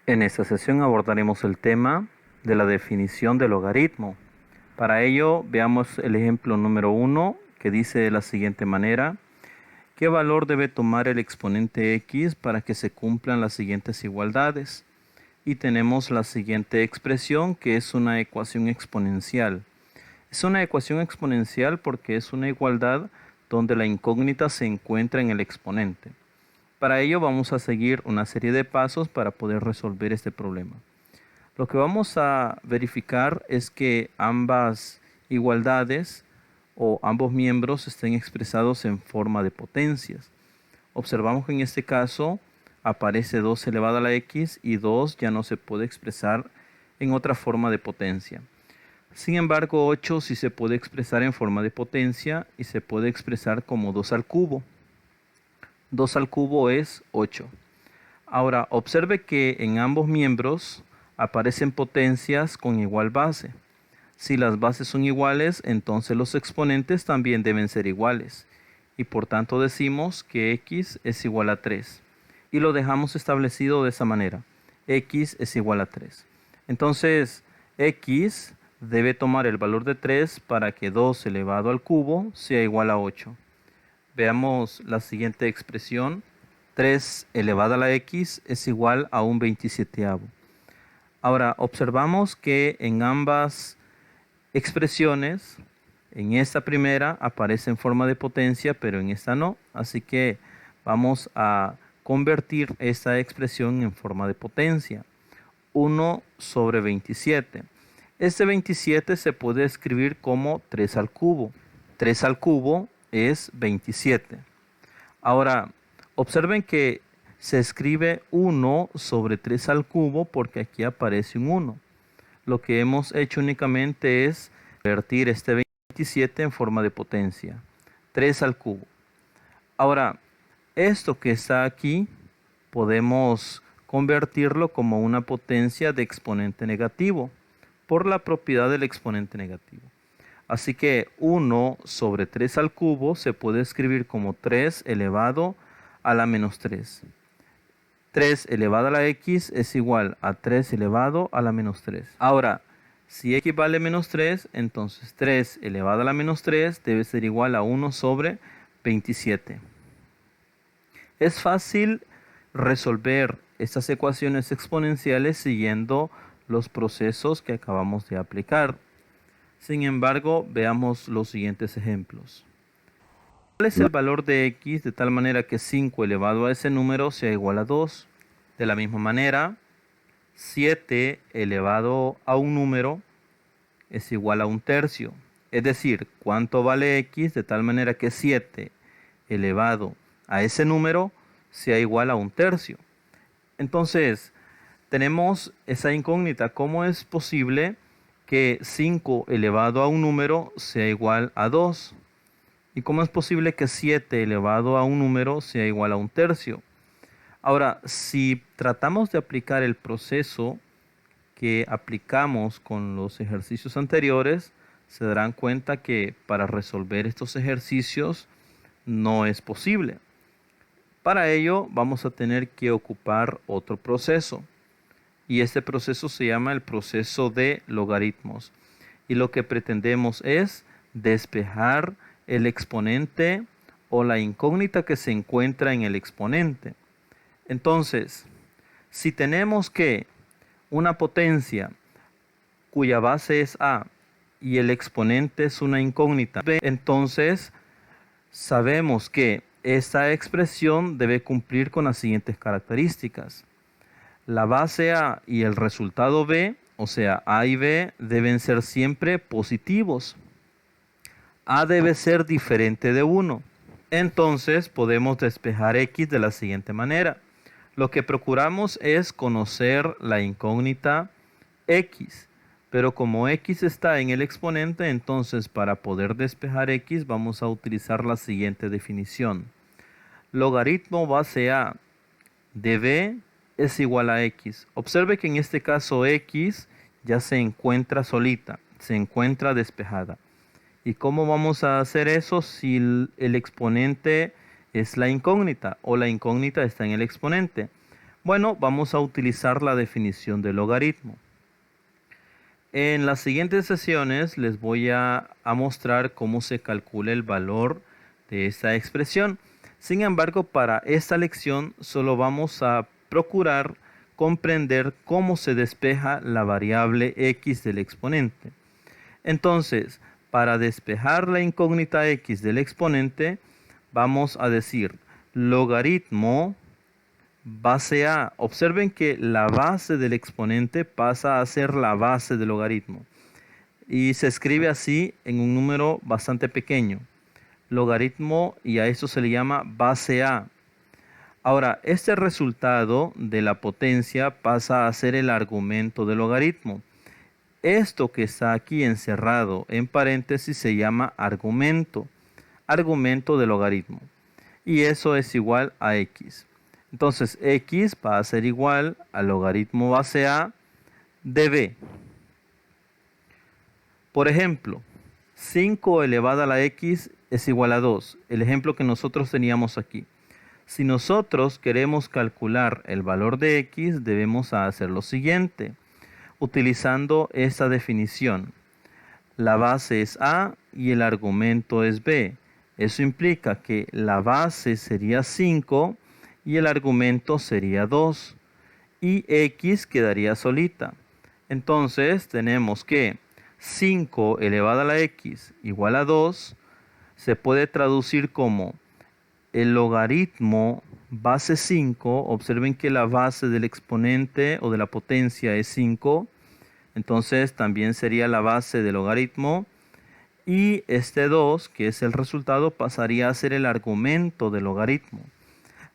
En esta sesión abordaremos el tema de la definición del logaritmo. Para ello, veamos el ejemplo número 1, que dice de la siguiente manera: ¿qué valor debe tomar el exponente x para que se cumplan las siguientes igualdades? Y tenemos la siguiente expresión, que es una ecuación exponencial. Es una ecuación exponencial porque es una igualdad donde la incógnita se encuentra en el exponente. Para ello vamos a seguir una serie de pasos para poder resolver este problema. Lo que vamos a verificar es que ambas igualdades o ambos miembros estén expresados en forma de potencias. Observamos que en este caso aparece 2 elevado a la x y 2 ya no se puede expresar en otra forma de potencia. Sin embargo, 8 sí se puede expresar en forma de potencia y se puede expresar como 2 al cubo. 2 al cubo es 8. Ahora, observe que en ambos miembros aparecen potencias con igual base. Si las bases son iguales, entonces los exponentes también deben ser iguales. Y por tanto decimos que x es igual a 3. Y lo dejamos establecido de esa manera. X es igual a 3. Entonces, x debe tomar el valor de 3 para que 2 elevado al cubo sea igual a 8. Veamos la siguiente expresión. 3 elevado a la x es igual a un 27avo. Ahora, observamos que en ambas expresiones, en esta primera aparece en forma de potencia, pero en esta no. Así que vamos a convertir esta expresión en forma de potencia. 1 sobre 27. Este 27 se puede escribir como 3 al cubo. 3 al cubo es 27. Ahora, observen que se escribe 1 sobre 3 al cubo porque aquí aparece un 1. Lo que hemos hecho únicamente es convertir este 27 en forma de potencia. 3 al cubo. Ahora, esto que está aquí podemos convertirlo como una potencia de exponente negativo por la propiedad del exponente negativo. Así que 1 sobre 3 al cubo se puede escribir como 3 elevado a la menos 3. 3 elevado a la x es igual a 3 elevado a la menos 3. Ahora, si x vale menos 3, entonces 3 elevado a la menos 3 debe ser igual a 1 sobre 27. Es fácil resolver estas ecuaciones exponenciales siguiendo los procesos que acabamos de aplicar. Sin embargo, veamos los siguientes ejemplos. ¿Cuál es el valor de x de tal manera que 5 elevado a ese número sea igual a 2? De la misma manera, 7 elevado a un número es igual a un tercio. Es decir, ¿cuánto vale x de tal manera que 7 elevado a ese número sea igual a un tercio? Entonces, tenemos esa incógnita. ¿Cómo es posible que 5 elevado a un número sea igual a 2? ¿Y cómo es posible que 7 elevado a un número sea igual a un tercio? Ahora, si tratamos de aplicar el proceso que aplicamos con los ejercicios anteriores, se darán cuenta que para resolver estos ejercicios no es posible. Para ello vamos a tener que ocupar otro proceso. Y este proceso se llama el proceso de logaritmos. Y lo que pretendemos es despejar el exponente o la incógnita que se encuentra en el exponente. Entonces, si tenemos que una potencia cuya base es a y el exponente es una incógnita, entonces sabemos que esta expresión debe cumplir con las siguientes características. La base a y el resultado b, o sea, a y b, deben ser siempre positivos. A debe ser diferente de 1. Entonces podemos despejar x de la siguiente manera. Lo que procuramos es conocer la incógnita x. Pero como x está en el exponente, entonces para poder despejar x vamos a utilizar la siguiente definición. Logaritmo base a de b es igual a x. Observe que en este caso x ya se encuentra solita, se encuentra despejada. ¿Y cómo vamos a hacer eso si el exponente es la incógnita o la incógnita está en el exponente? Bueno, vamos a utilizar la definición de logaritmo. En las siguientes sesiones les voy a mostrar cómo se calcula el valor de esta expresión. Sin embargo, para esta lección solo vamos a procurar comprender cómo se despeja la variable x del exponente. Entonces, para despejar la incógnita x del exponente, vamos a decir logaritmo base a. Observen que la base del exponente pasa a ser la base del logaritmo. Y se escribe así en un número bastante pequeño. Logaritmo, y a eso se le llama base a. Ahora, este resultado de la potencia pasa a ser el argumento del logaritmo. Esto que está aquí encerrado en paréntesis se llama argumento. Argumento del logaritmo. Y eso es igual a x. Entonces x va a ser igual al logaritmo base a de b. Por ejemplo, 5 elevado a la x es igual a 2. El ejemplo que nosotros teníamos aquí. Si nosotros queremos calcular el valor de x, debemos hacer lo siguiente. Utilizando esta definición. La base es a y el argumento es b. Eso implica que la base sería 5 y el argumento sería 2 y x quedaría solita. Entonces tenemos que 5 elevado a la x igual a 2 se puede traducir como el logaritmo base 5. Observen que la base del exponente o de la potencia es 5. Entonces también sería la base del logaritmo. Y este 2, que es el resultado, pasaría a ser el argumento del logaritmo.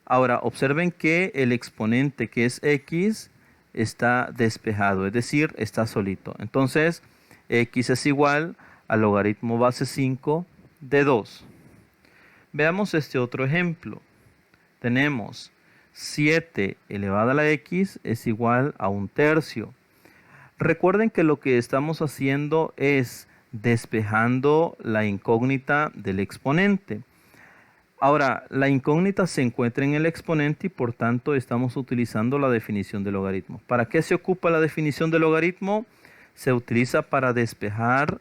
Ahora, observen que el exponente, que es x, está despejado, es decir, está solito. Entonces, x es igual al logaritmo base 5 de 2. Veamos este otro ejemplo. Tenemos 7 elevado a la x es igual a 1/3. Recuerden que lo que estamos haciendo es despejando la incógnita del exponente. Ahora, la incógnita se encuentra en el exponente y por tanto estamos utilizando la definición de logaritmo. ¿Para qué se ocupa la definición de logaritmo? Se utiliza para despejar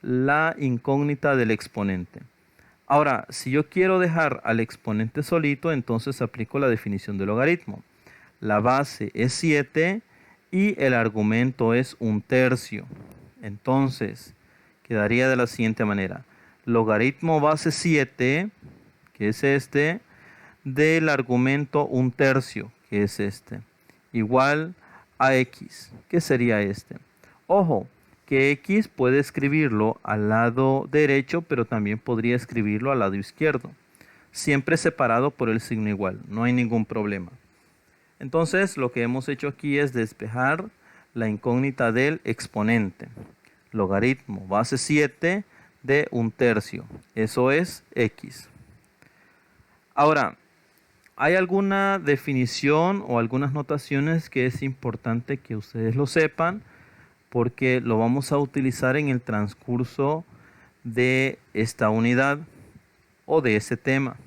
la incógnita del exponente. Ahora, si yo quiero dejar al exponente solito, entonces aplico la definición de logaritmo. La base es 7 y el argumento es 1/3. Entonces, quedaría de la siguiente manera. Logaritmo base 7, que es este, del argumento 1/3, que es este, igual a x, que sería este. Ojo, que x puede escribirlo al lado derecho, pero también podría escribirlo al lado izquierdo. Siempre separado por el signo igual, no hay ningún problema. Entonces, lo que hemos hecho aquí es despejar la incógnita del exponente. Logaritmo base 7 de 1/3. Eso es x. Ahora, ¿hay alguna definición o algunas notaciones que es importante que ustedes lo sepan? Porque lo vamos a utilizar en el transcurso de esta unidad o de este tema.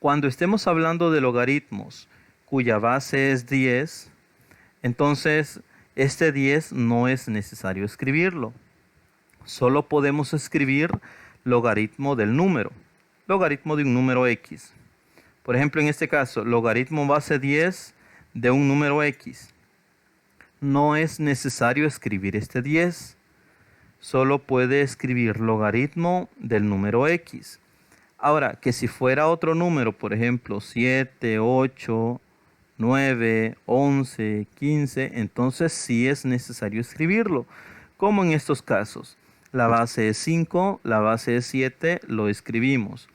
Cuando estemos hablando de logaritmos cuya base es 10, entonces este 10 no es necesario escribirlo. Solo podemos escribir logaritmo del número, logaritmo de un número x. Por ejemplo, en este caso, logaritmo base 10 de un número x. No es necesario escribir este 10. Solo puede escribir logaritmo del número x. Ahora, que si fuera otro número, por ejemplo, 7, 8, 9, 11, 15, entonces sí es necesario escribirlo. Como en estos casos. La base es 5, la base es 7, lo escribimos.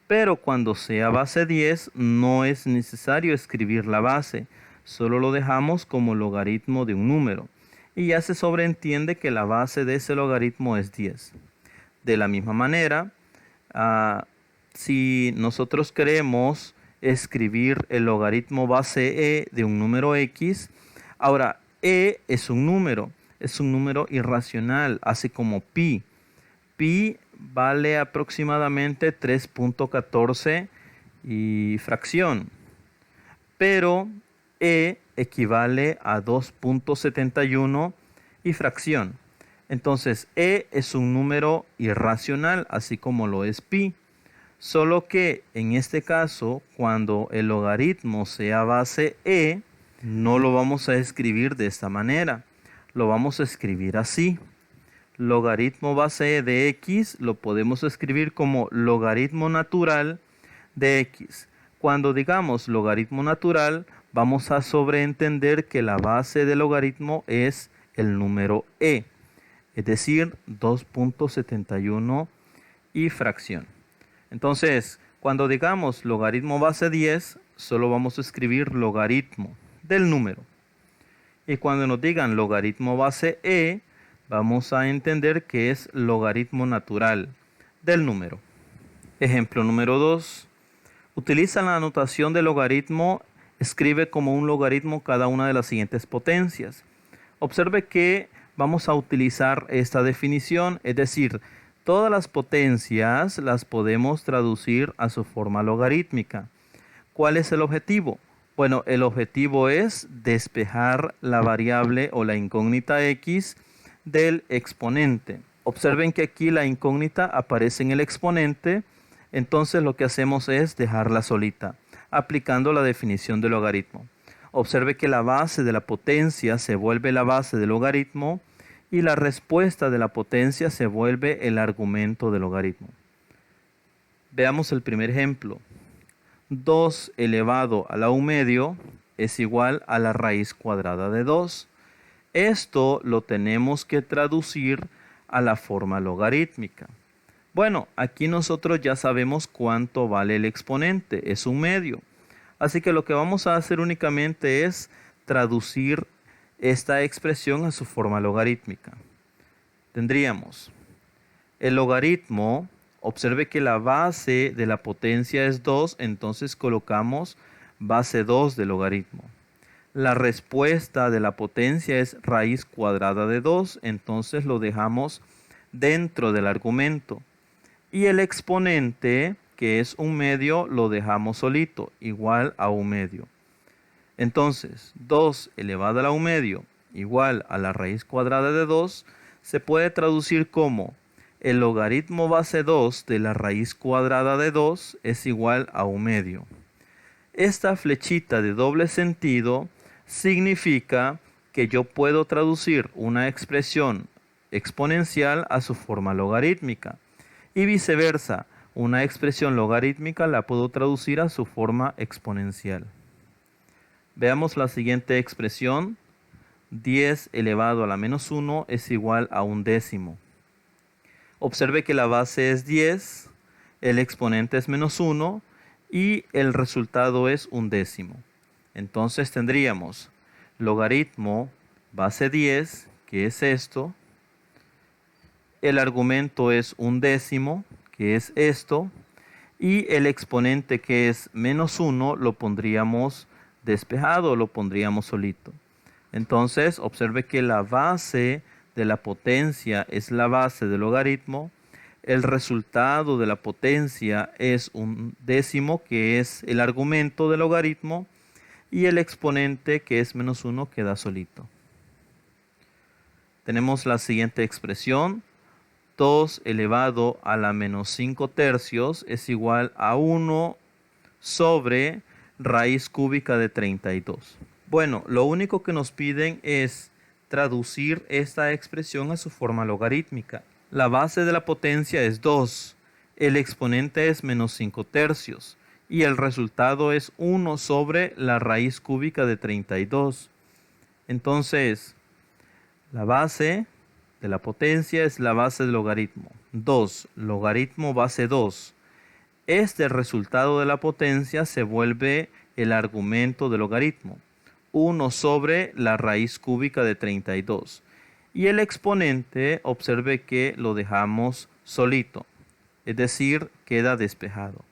Pero cuando sea base 10, no es necesario escribir la base. Solo lo dejamos como logaritmo de un número. Y ya se sobreentiende que la base de ese logaritmo es 10. De la misma manera, si nosotros queremos escribir el logaritmo base e de un número x, ahora e es un número irracional, así como pi. Pi vale aproximadamente 3.14 y fracción. Pero e equivale a 2.71 y fracción. Entonces, e es un número irracional, así como lo es pi. Solo que en este caso, cuando el logaritmo sea base e, no lo vamos a escribir de esta manera. Lo vamos a escribir así. Logaritmo base e de x lo podemos escribir como logaritmo natural de x. Cuando digamos logaritmo natural, vamos a sobreentender que la base del logaritmo es el número e, es decir, 2.71 y fracción. Entonces, cuando digamos logaritmo base 10, solo vamos a escribir logaritmo del número. Y cuando nos digan logaritmo base e, vamos a entender que es logaritmo natural del número. Ejemplo número 2. Utiliza la notación de logaritmo, escribe como un logaritmo cada una de las siguientes potencias. Observe que vamos a utilizar esta definición, es decir, todas las potencias las podemos traducir a su forma logarítmica. ¿Cuál es el objetivo? Bueno, el objetivo es despejar la variable o la incógnita x del exponente. Observen que aquí la incógnita aparece en el exponente, entonces lo que hacemos es dejarla solita, aplicando la definición del logaritmo. Observe que la base de la potencia se vuelve la base del logaritmo y la respuesta de la potencia se vuelve el argumento del logaritmo. Veamos el primer ejemplo. 2 elevado a la 1 medio es igual a la raíz cuadrada de 2. Esto lo tenemos que traducir a la forma logarítmica. Bueno, aquí nosotros ya sabemos cuánto vale el exponente, es 1 medio. Así que lo que vamos a hacer únicamente es traducir esta expresión a su forma logarítmica. Tendríamos el logaritmo, observe que la base de la potencia es 2, entonces colocamos base 2 del logaritmo. La respuesta de la potencia es raíz cuadrada de 2, entonces lo dejamos dentro del argumento. Y el exponente, que es 1 medio, lo dejamos solito, igual a 1 medio. Entonces, 2 elevado a la 1 medio igual a la raíz cuadrada de 2 se puede traducir como el logaritmo base 2 de la raíz cuadrada de 2 es igual a 1 medio. Esta flechita de doble sentido significa que yo puedo traducir una expresión exponencial a su forma logarítmica y viceversa, una expresión logarítmica la puedo traducir a su forma exponencial. Veamos la siguiente expresión. 10 elevado a la menos 1 es igual a 1 décimo. Observe que la base es 10, el exponente es menos 1 y el resultado es 1 décimo. Entonces tendríamos logaritmo base 10, que es esto. El argumento es 1 décimo, que es esto. Y el exponente, que es menos 1, lo pondríamos despejado, lo pondríamos solito. Entonces, observe que la base de la potencia es la base del logaritmo. El resultado de la potencia es 1 décimo, que es el argumento del logaritmo. Y el exponente, que es menos 1, queda solito. Tenemos la siguiente expresión. 2 elevado a la menos 5 tercios es igual a 1 sobre raíz cúbica de 32. Bueno, lo único que nos piden es traducir esta expresión a su forma logarítmica. La base de la potencia es 2, el exponente es menos 5 tercios y el resultado es 1 sobre la raíz cúbica de 32. Entonces, la base de la potencia es la base del logaritmo. 2, logaritmo base 2. Este resultado de la potencia se vuelve el argumento del logaritmo. 1 sobre la raíz cúbica de 32. Y el exponente, observe que lo dejamos solito, es decir, queda despejado.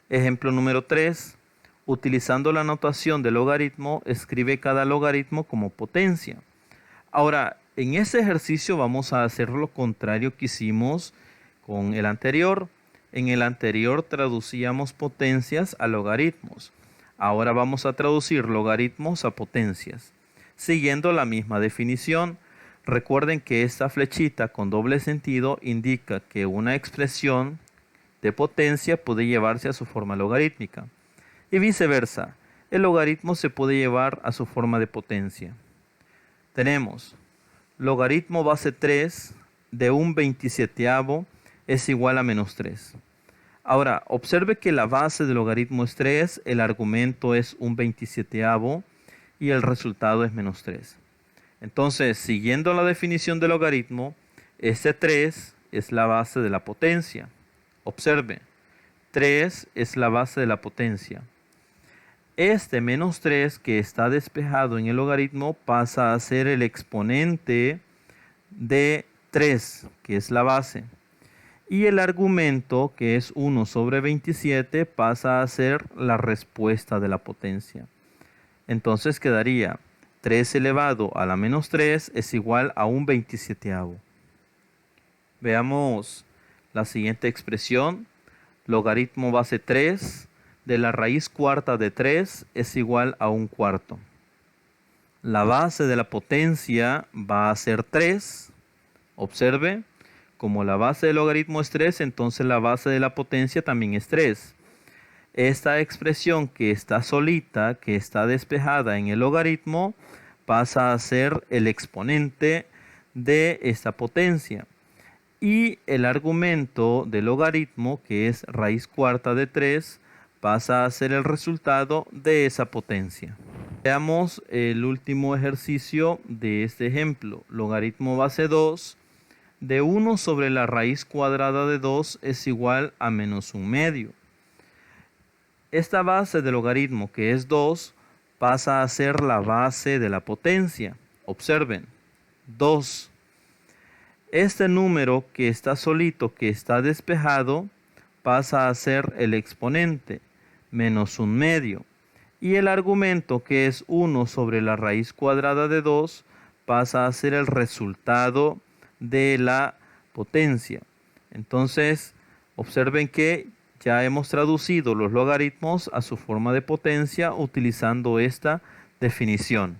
Ejemplo número 3. Utilizando la notación de logaritmo, escribe cada logaritmo como potencia. Ahora, en este ejercicio vamos a hacer lo contrario que hicimos con el anterior. En el anterior traducíamos potencias a logaritmos. Ahora vamos a traducir logaritmos a potencias, siguiendo la misma definición. Recuerden que esta flechita con doble sentido indica que una expresión de potencia puede llevarse a su forma logarítmica y viceversa. El logaritmo se puede llevar a su forma de potencia. Tenemos logaritmo base 3 de un 27avo es igual a menos 3. Ahora, observe que la base del logaritmo es 3, el argumento es un 27avo y el resultado es menos 3. Entonces, siguiendo la definición del logaritmo, este 3 es la base de la potencia. Observe, 3 es la base de la potencia. Este menos 3 que está despejado en el logaritmo pasa a ser el exponente de 3, que es la base. Y el argumento, que es 1 sobre 27, pasa a ser la respuesta de la potencia. Entonces quedaría 3 elevado a la menos 3 es igual a un 27avo. Veamos la siguiente expresión. Logaritmo base 3 de la raíz cuarta de 3 es igual a un cuarto. La base de la potencia va a ser 3. Observe, como la base del logaritmo es 3, entonces la base de la potencia también es 3. Esta expresión que está solita, que está despejada en el logaritmo, pasa a ser el exponente de esta potencia. Y el argumento del logaritmo, que es raíz cuarta de 3, pasa a ser el resultado de esa potencia. Veamos el último ejercicio de este ejemplo. Logaritmo base 2 de 1 sobre la raíz cuadrada de 2 es igual a menos 1/2. Esta base del logaritmo, que es 2, pasa a ser la base de la potencia. Observen, 2. Este número que está solito, que está despejado, pasa a ser el exponente, menos 1/2. Y el argumento, que es 1 sobre la raíz cuadrada de 2, pasa a ser el resultado de la potencia. Entonces, observen que ya hemos traducido los logaritmos a su forma de potencia utilizando esta definición.